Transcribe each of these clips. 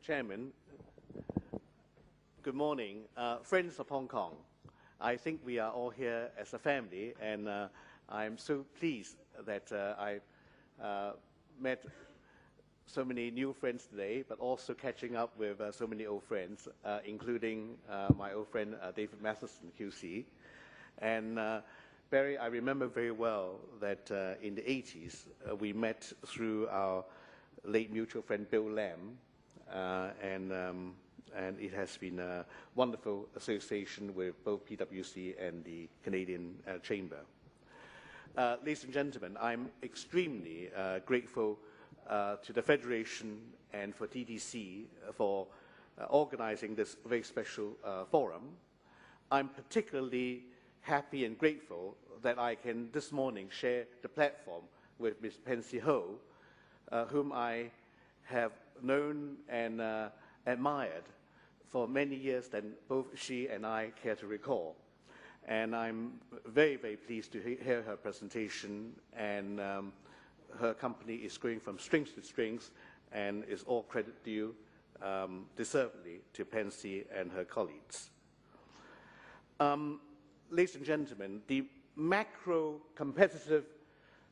Chairman, good morning. Friends of Hong Kong, I think we are all here as a family, and I'm so pleased that I met so many new friends today, but also catching up with so many old friends, including my old friend David Matheson, QC. And Barry, I remember very well that in the 80s, we met through our late mutual friend Bill Lam, and it has been a wonderful association with both PwC and the Canadian Chamber. Ladies and gentlemen, I'm extremely grateful to the Federation and for TDC for organizing this very special forum. I'm particularly happy and grateful that I can this morning share the platform with Ms. Pansy Ho, whom I have known and admired for many years than both she and I care to recall. And I'm very, very pleased to hear her presentation, and her company is going from strength to strength, and is all credit due, deservedly, to Pansy and her colleagues. Ladies and gentlemen, the macro competitive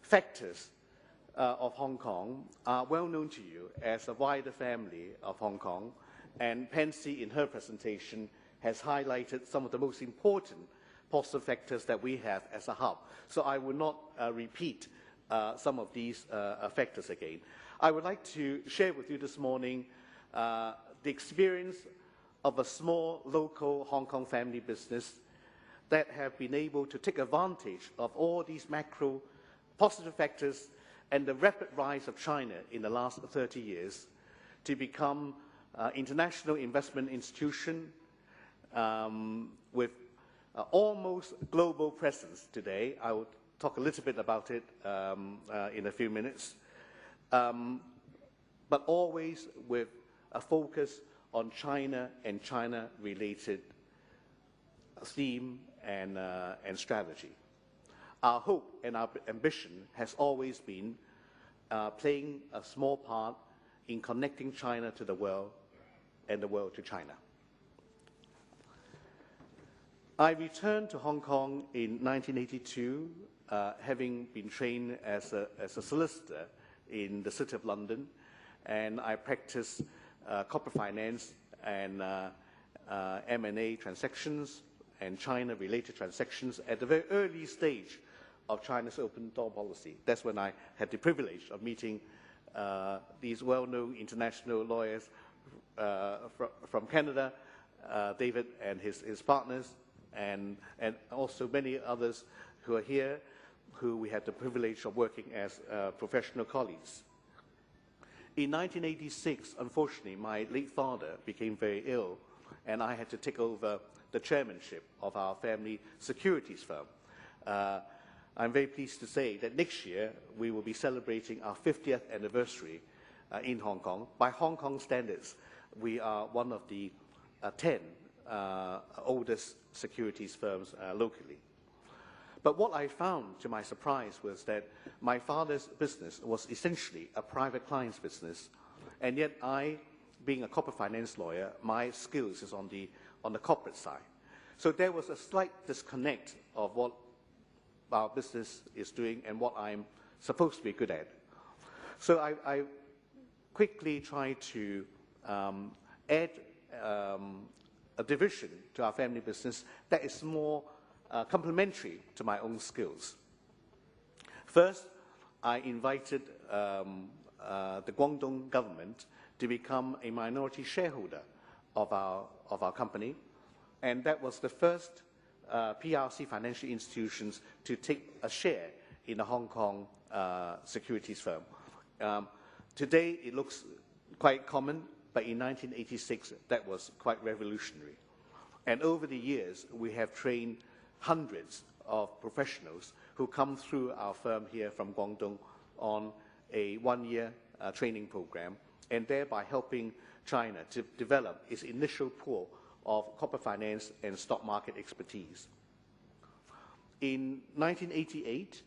factors of Hong Kong are well known to you as a wider family of Hong Kong, and Pansy in her presentation has highlighted some of the most important positive factors that we have as a hub. So I will not repeat some of these factors again. I would like to share with you this morning the experience of a small local Hong Kong family business that have been able to take advantage of all these macro positive factors and the rapid rise of China in the last 30 years to become an international investment institution with almost global presence today. I will talk a little bit about it in a few minutes, but always with a focus on China and China-related theme and strategy. Our hope and our ambition has always been playing a small part in connecting China to the world and the world to China. I returned to Hong Kong in 1982, having been trained as a solicitor in the City of London, and I practiced corporate finance and M&A transactions and China-related transactions at the very early stage of China's open door policy. That's when I had the privilege of meeting these well-known international lawyers from Canada, David and his partners, and also many others who are here, who we had the privilege of working as professional colleagues. In 1986, unfortunately, my late father became very ill, and I had to take over the chairmanship of our family securities firm. I'm very pleased to say that next year we will be celebrating our 50th anniversary in Hong Kong. By Hong Kong standards, we are one of the 10 oldest securities firms locally. But what I found, to my surprise, was that my father's business was essentially a private client's business, and yet I, being a corporate finance lawyer, my skills is on the corporate side. So there was a slight disconnect of what our business is doing and what I'm supposed to be good at. So I quickly tried to add a division to our family business that is more complementary to my own skills. First, I invited the Guangdong government to become a minority shareholder of our company, and that was the first PRC financial institutions to take a share in a Hong Kong securities firm. Today, it looks quite common, but in 1986, that was quite revolutionary. And over the years, we have trained hundreds of professionals who come through our firm here from Guangdong on a one-year training program, and thereby helping China to develop its initial pool of corporate finance and stock market expertise. In 1988,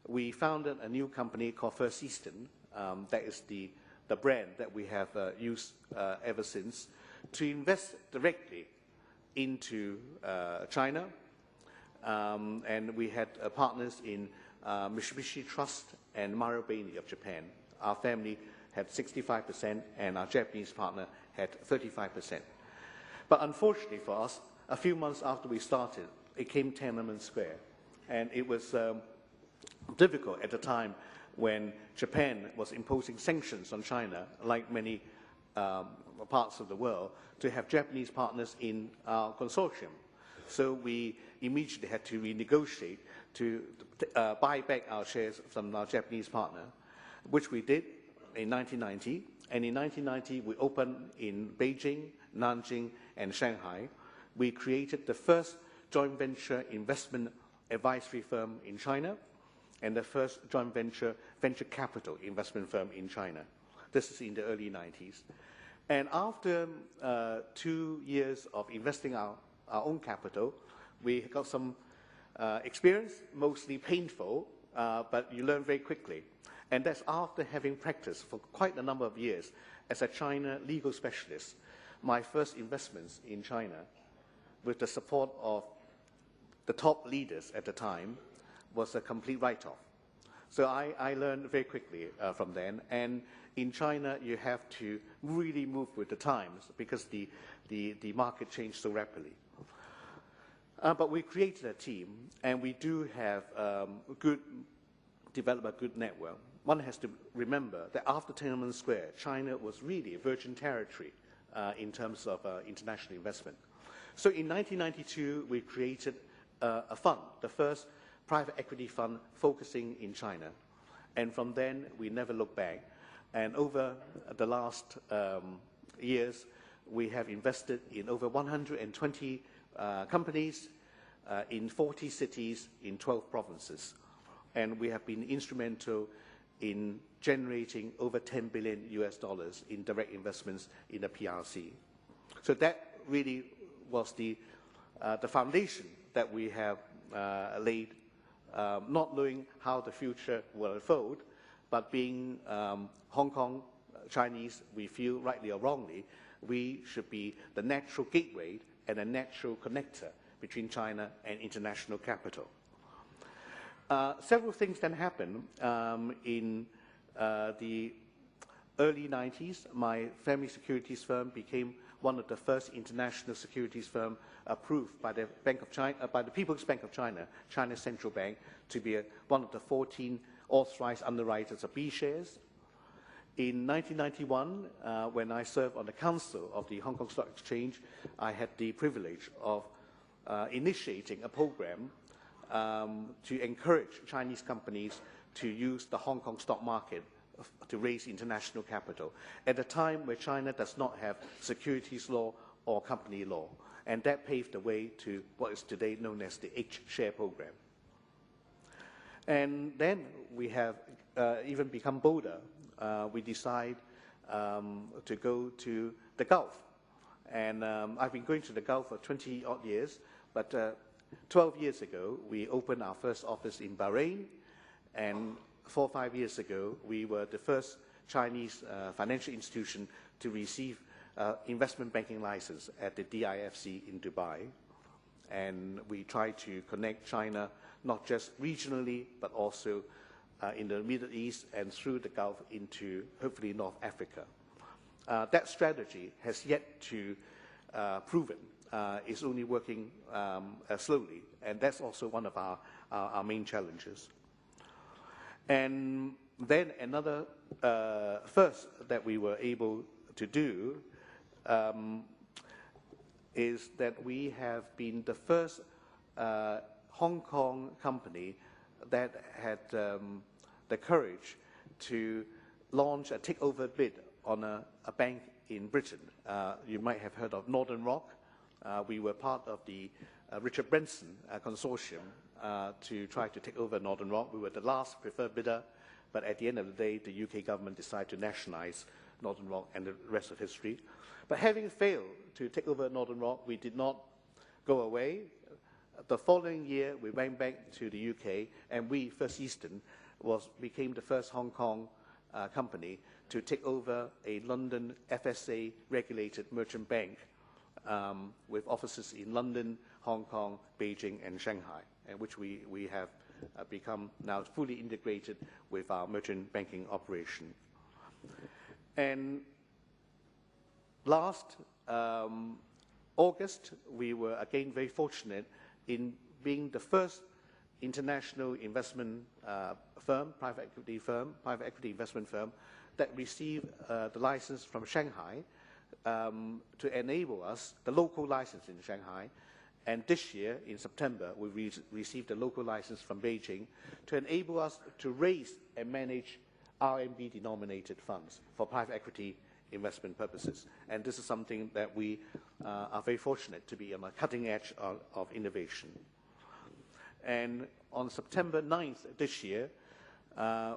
we founded a new company called First Eastern, that is the the brand that we have used ever since, to invest directly into China. And we had partners in Mitsubishi Trust and Marubeni of Japan. Our family had 65% and our Japanese partner had 35%. But unfortunately for us, a few months after we started, it came Tiananmen Square. And it was difficult at the time when Japan was imposing sanctions on China, like many parts of the world, to have Japanese partners in our consortium. So we immediately had to renegotiate to buy back our shares from our Japanese partner, which we did in 1990. And in 1990, we opened in Beijing, Nanjing, and Shanghai. We created the first joint venture investment advisory firm in China and the first joint venture capital investment firm in China. This is in the early 90s. And after 2 years of investing our own capital, we got some experience, mostly painful, but you learn very quickly. And that's after having practiced for quite a number of years as a China legal specialist. My first investments in China, with the support of the top leaders at the time, was a complete write-off. So I learned very quickly from then. And in China, you have to really move with the times because the market changed so rapidly. But we created a team, and we do have developed a good network. One has to remember that after Tiananmen Square, China was really a virgin territory in terms of international investment. So in 1992, we created a fund, the first private equity fund focusing in China. And from then, we never looked back. And over the last years, we have invested in over 120 companies in 40 cities in 12 provinces. And we have been instrumental in generating over $10 billion in direct investments in the PRC. So that really was the foundation that we have laid, not knowing how the future will unfold, but being Hong Kong Chinese, we feel rightly or wrongly, we should be the natural gateway and a natural connector between China and international capital. Several things then happened. In the early 90s, my family securities firm became one of the first international securities firm approved by the Bank of China, by the People's Bank of China, China's central bank, to be one of the 14 authorized underwriters of B shares. In 1991, when I served on the council of the Hong Kong Stock Exchange, I had the privilege of initiating a program to encourage Chinese companies to use the Hong Kong stock market to raise international capital at a time where China does not have securities law or company law. And that paved the way to what is today known as the H-share program. And then we have even become bolder. We decide to go to the Gulf. And I've been going to the Gulf for 20-odd years, but 12 years ago, we opened our first office in Bahrain, and 4 or 5 years ago, we were the first Chinese financial institution to receive investment banking license at the DIFC in Dubai. And we try to connect China not just regionally, but also in the Middle East and through the Gulf into, hopefully, North Africa. That strategy has yet to proven. It's only working slowly, and that's also one of our main challenges. And then another first that we were able to do is that we have been the first Hong Kong company that had the courage to launch a takeover bid on a bank in Britain. You might have heard of Northern Rock. We were part of the Richard Branson consortium to try to take over Northern Rock. We were the last preferred bidder, but at the end of the day, the UK government decided to nationalize Northern Rock, and the rest of history. But having failed to take over Northern Rock, we did not go away. The following year, we went back to the UK, and we, First Eastern, became the first Hong Kong company to take over a London FSA-regulated merchant bank with offices in London, Hong Kong, Beijing, and Shanghai, and which we have become now fully integrated with our merchant banking operation. And last August, we were again very fortunate in being the first international investment firm, private equity investment firm, that received the license from Shanghai to enable us, the local license in Shanghai. And this year, in September, we received a local license from Beijing to enable us to raise and manage RMB-denominated funds for private equity investment purposes. And this is something that we are very fortunate to be on the cutting edge of innovation. And on September 9th this year,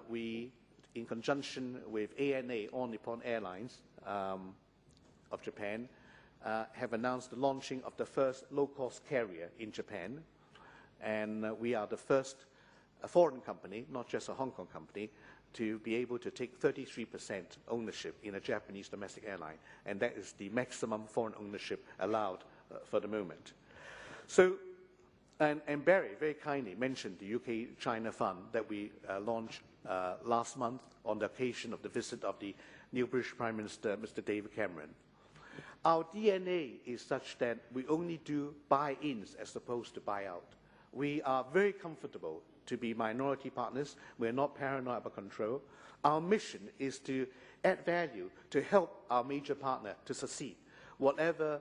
we, in conjunction with ANA, All Nippon Airlines of Japan, have announced the launching of the first low-cost carrier in Japan. And we are the first foreign company, not just a Hong Kong company, to be able to take 33% ownership in a Japanese domestic airline. And that is the maximum foreign ownership allowed for the moment. So, and Barry very kindly mentioned the UK-China Fund that we launched last month on the occasion of the visit of the new British Prime Minister, Mr. David Cameron. Our DNA is such that we only do buy-ins as opposed to buy-out. We are very comfortable to be minority partners. We're not paranoid about control. Our mission is to add value to help our major partner to succeed, whatever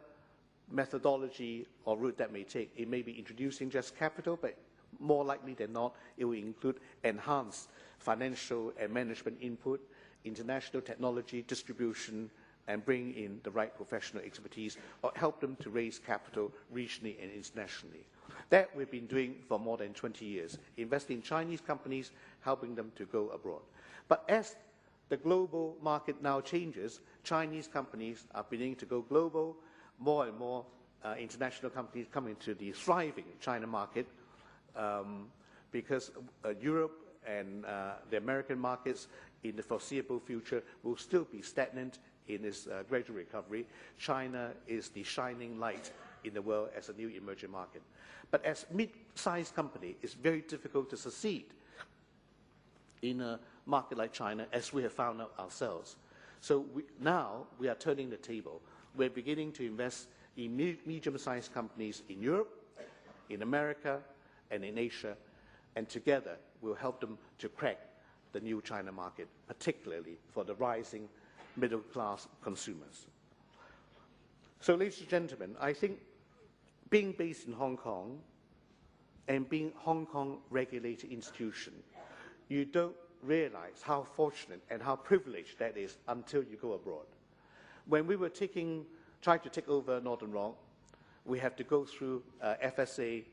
methodology or route that may take. It may be introducing just capital, but more likely than not, it will include enhanced financial and management input, international technology distribution, and bring in the right professional expertise, or help them to raise capital regionally and internationally. That we've been doing for more than 20 years, investing in Chinese companies, helping them to go abroad. But as the global market now changes, Chinese companies are beginning to go global. More and more international companies come into the thriving China market because Europe and the American markets in the foreseeable future will still be stagnant in its gradual recovery. China is the shining light in the world as a new emerging market. But as a mid-sized company, it's very difficult to succeed in a market like China, as we have found out ourselves. So now we are turning the table. We're beginning to invest in medium-sized companies in Europe, in America, and in Asia, and together we'll help them to crack the new China market, particularly for the rising middle-class consumers. So, ladies and gentlemen, I think being based in Hong Kong and being Hong Kong regulated institution, you don't realize how fortunate and how privileged that is until you go abroad. When we were trying to take over Northern Rock, we have to go through FSA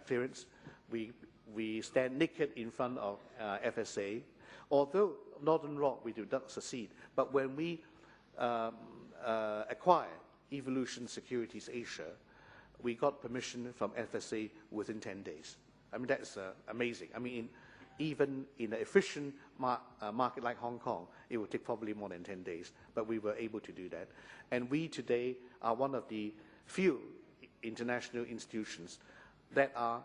clearance. We stand naked in front of FSA. Although Northern Rock, we do not succeed. But when we acquired Evolution Securities Asia, we got permission from FSA within 10 days. I mean, that's amazing. I mean, even in an efficient market like Hong Kong, it would take probably more than 10 days, but we were able to do that. And we today are one of the few international institutions that are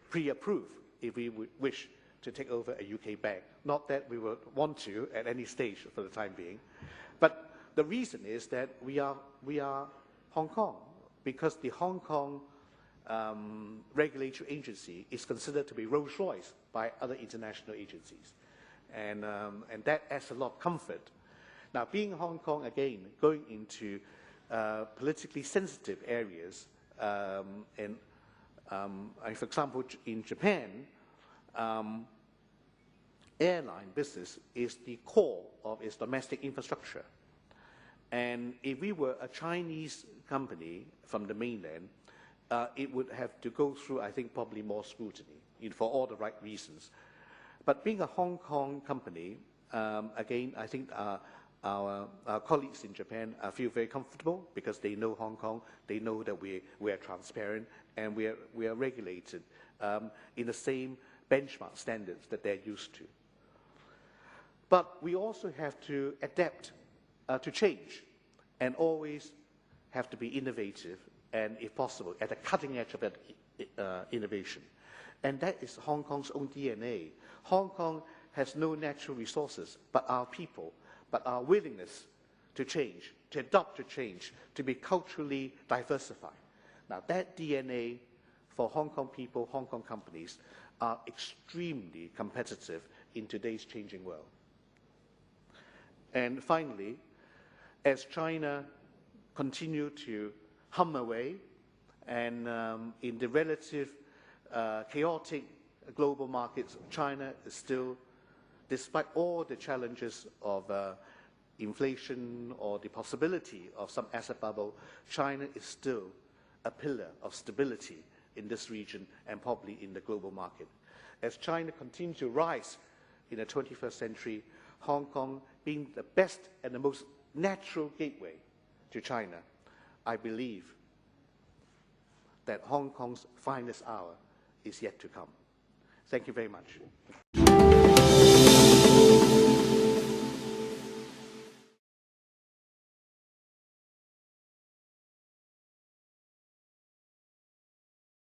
pre-approved if we would wish to take over a UK bank. Not that we would want to at any stage for the time being. But the reason is that we are Hong Kong, because the Hong Kong regulatory agency is considered to be Rolls-Royce by other international agencies. And that adds a lot of comfort. Now, being Hong Kong, again, going into politically sensitive areas, for example, in Japan, airline business is the core of its domestic infrastructure. And if we were a Chinese company from the mainland, it would have to go through, I think, probably more scrutiny for all the right reasons. But being a Hong Kong company, again, I think our colleagues in Japan feel very comfortable because they know Hong Kong, they know that we are transparent, and we are regulated in the same benchmark standards that they're used to. But we also have to adapt to change and always have to be innovative and, if possible, at the cutting edge of that innovation. And that is Hong Kong's own DNA. Hong Kong has no natural resources but our people, but our willingness to change, to adopt to change, to be culturally diversified. Now, that DNA for Hong Kong people, Hong Kong companies, are extremely competitive in today's changing world. And finally, as China continue to hum away, and in the relative chaotic global markets, China is still, despite all the challenges of inflation or the possibility of some asset bubble, China is still a pillar of stability in this region and probably in the global market. As China continues to rise in the 21st century, Hong Kong being the best and the most natural gateway to China, I believe that Hong Kong's finest hour is yet to come. Thank you very much.